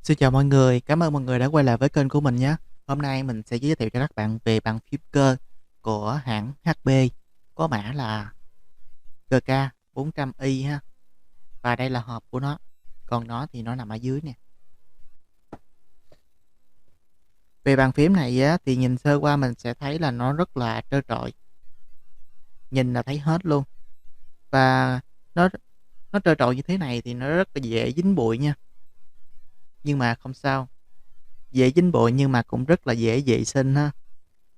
Xin chào mọi người, cảm ơn mọi người đã quay lại với kênh của mình nhé. Hôm nay mình sẽ giới thiệu cho các bạn về bàn phím cơ của hãng HP, có mã là GK400i ha. Và đây là hộp của nó, còn nó thì nó nằm ở dưới nè. Về bàn phím này á, thì nhìn sơ qua mình sẽ thấy là nó rất là trơ trọi, nhìn là thấy hết luôn. Và nó nó trơ trọi như thế này thì nó rất là dễ dính bụi nha. Nhưng mà không sao, dễ dính bụi nhưng mà cũng rất là dễ vệ sinh ha.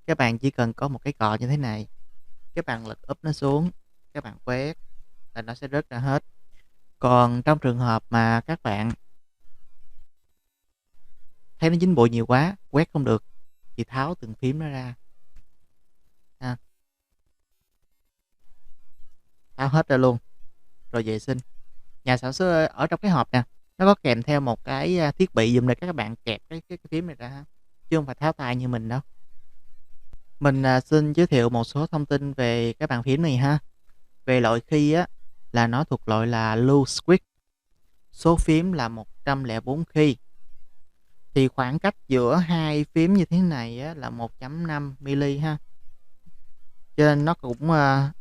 Các bạn chỉ cần có một cái cọ như thế này, các bạn lật úp nó xuống, các bạn quét là nó sẽ rớt ra hết. Còn trong trường hợp mà các bạn thấy nó dính bụi nhiều quá, quét không được, thì tháo từng phím nó ra ha. Tháo hết ra luôn rồi vệ sinh. Nhà sản xuất ở trong cái hộp nè, nó có kèm theo một cái thiết bị dùng để các bạn kẹp cái phím này ra ha, chứ không phải tháo tay như mình đâu. Mình xin giới thiệu một số thông tin về cái bàn phím này ha. Về loại key á, là nó thuộc loại là loose switch, số phím là 104 key. Thì khoảng cách giữa hai phím như thế này á, là 1.5 mm ha, cho nên nó cũng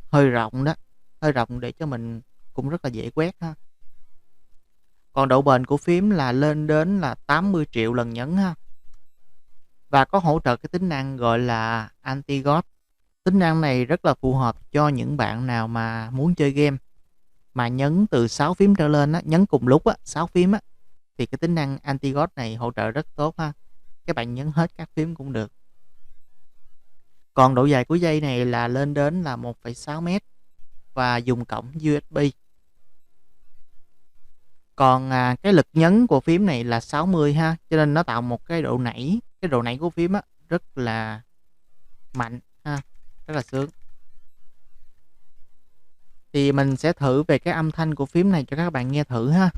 hơi rộng đó, hơi rộng để cho mình cũng rất là dễ quét ha. Còn độ bền của phím là lên đến là 80 triệu lần nhấn ha, và có hỗ trợ cái tính năng gọi là anti-ghost. Tính năng này rất là phù hợp cho những bạn nào mà muốn chơi game mà nhấn từ 6 phím trở lên á, nhấn cùng lúc á, 6 phím á, thì cái tính năng anti-ghost này hỗ trợ rất tốt ha. Các bạn nhấn hết các phím cũng được. Còn độ dài của dây này là lên đến là 1,6 m và dùng cổng USB. Còn cái lực nhấn của phím này là 60 ha, cho nên nó tạo một cái độ nảy của phím á rất là mạnh ha, rất là sướng. Thì mình sẽ thử về cái âm thanh của phím này cho các bạn nghe thử ha.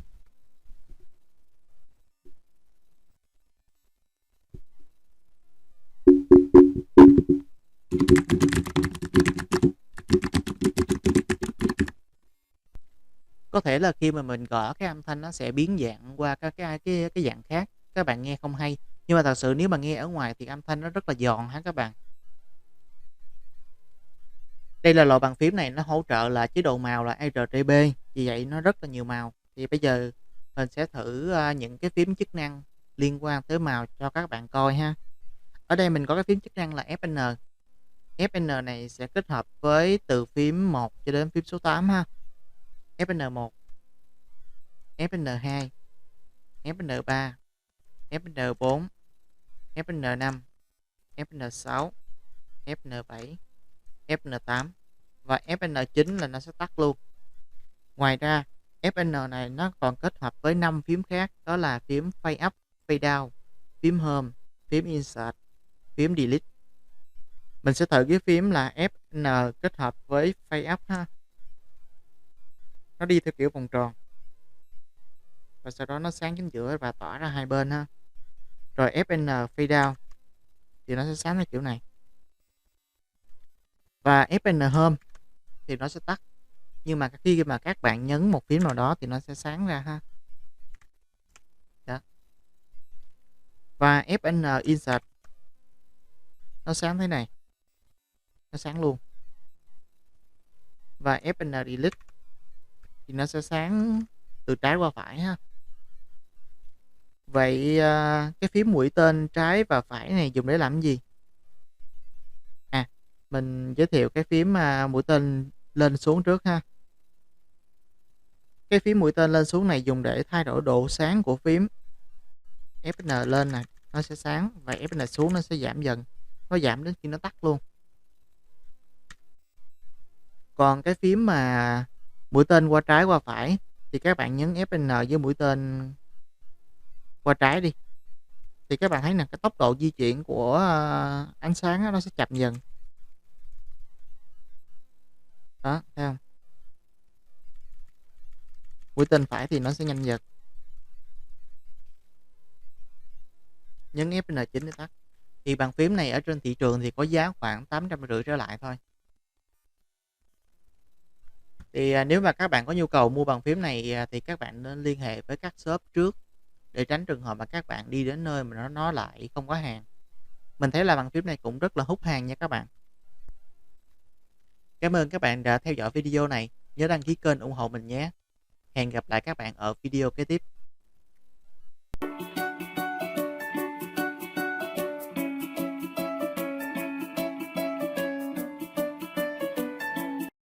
Có thể là khi mà mình gõ cái âm thanh nó sẽ biến dạng qua cái dạng khác, các bạn nghe không hay. Nhưng mà thật sự nếu mà nghe ở ngoài thì âm thanh nó rất là giòn ha các bạn. Đây là loại bàn phím này nó hỗ trợ là chế độ màu là RGB, vì vậy nó rất là nhiều màu. Thì bây giờ mình sẽ thử những cái phím chức năng liên quan tới màu cho các bạn coi ha. Ở đây mình có cái phím chức năng là FN. FN này sẽ kết hợp với từ phím 1 cho đến phím số 8 ha. FN1, FN2, FN3, FN4, FN5, FN6, FN7, FN8 và FN9 là nó sẽ tắt luôn. Ngoài ra FN này nó còn kết hợp với 5 phím khác, đó là phím Fade Up, Fade Down, phím Home, phím Insert, phím Delete. Mình sẽ thử cái phím là FN kết hợp với Fade Up ha. Nó đi theo kiểu vòng tròn, và sau đó nó sáng chính giữa và tỏa ra hai bên ha. Rồi FN Fade Down thì nó sẽ sáng theo kiểu này. Và FN Home thì nó sẽ tắt, nhưng mà khi mà các bạn nhấn một phím nào đó thì nó sẽ sáng ra ha. Đó. Và FN Insert nó sáng thế này, nó sáng luôn. Và FN Delete thì nó sẽ sáng từ trái qua phải ha. Vậy cái phím mũi tên trái và phải này dùng để làm gì? Mình giới thiệu cái phím mũi tên lên xuống trước ha. Cái phím mũi tên lên xuống này dùng để thay đổi độ sáng của phím. FN lên này nó sẽ sáng, và FN xuống nó sẽ giảm dần, nó giảm đến khi nó tắt luôn. Còn cái phím mà mũi tên qua trái qua phải thì các bạn nhấn FN với mũi tên qua trái đi, thì các bạn thấy là cái tốc độ di chuyển của ánh sáng nó sẽ chậm dần. Đó, thấy không? Mũi tên phải thì nó sẽ nhanh dần. Nhấn FN9 để tắt. Thì bàn phím này ở trên thị trường thì có giá khoảng 850 trở lại thôi. Thì nếu mà các bạn có nhu cầu mua bàn phím này thì các bạn nên liên hệ với các shop trước để tránh trường hợp mà các bạn đi đến nơi mà nó lại không có hàng. Mình thấy là bàn phím này cũng rất là hút hàng nha các bạn. Cảm ơn các bạn đã theo dõi video này. Nhớ đăng ký kênh ủng hộ mình nhé. Hẹn gặp lại các bạn ở video kế tiếp.